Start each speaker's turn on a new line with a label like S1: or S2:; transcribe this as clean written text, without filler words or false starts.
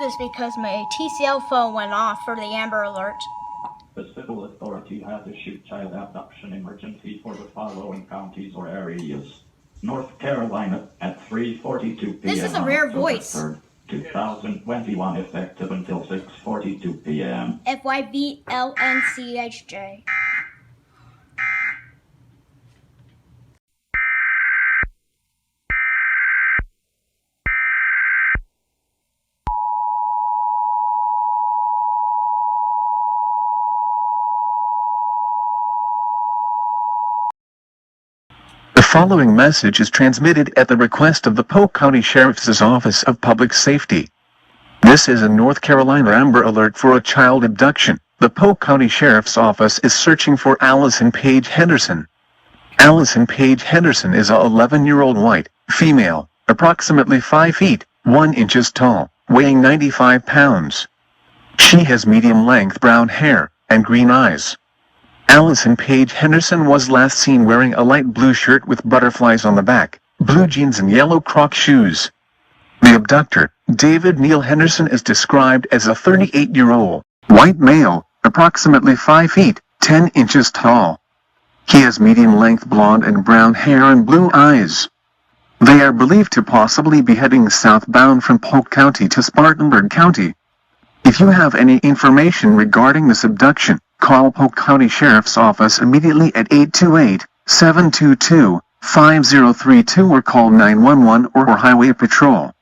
S1: is because my TCL phone went off for the Amber Alert.
S2: The civil authority has issued child abduction emergency for the following counties or areas. North Carolina at 3:42 p.m.
S1: This is a rare voice.
S2: 3rd, 2021, effective until 6:42 p.m.
S1: FYVLNCHJ.
S3: The following message is transmitted at the request of the Polk County Sheriff's Office of Public Safety. This is a North Carolina Amber Alert for a child abduction. The Polk County Sheriff's Office is searching for Allison Paige Henderson. Allison Paige Henderson is a 11-year-old white female, approximately 5 feet, 1 inches tall, weighing 95 pounds. She has medium-length brown hair and green eyes. Allison Paige Henderson was last seen wearing a light blue shirt with butterflies on the back, blue jeans and yellow Croc shoes. The abductor, David Neil Henderson, is described as a 38-year-old white male, approximately 5 feet, 10 inches tall. He has medium-length blonde and brown hair and blue eyes. They are believed to possibly be heading southbound from Polk County to Spartanburg County. If you have any information regarding this abduction, call Polk County Sheriff's Office immediately at 828-722-5032 or call 911 or Highway Patrol.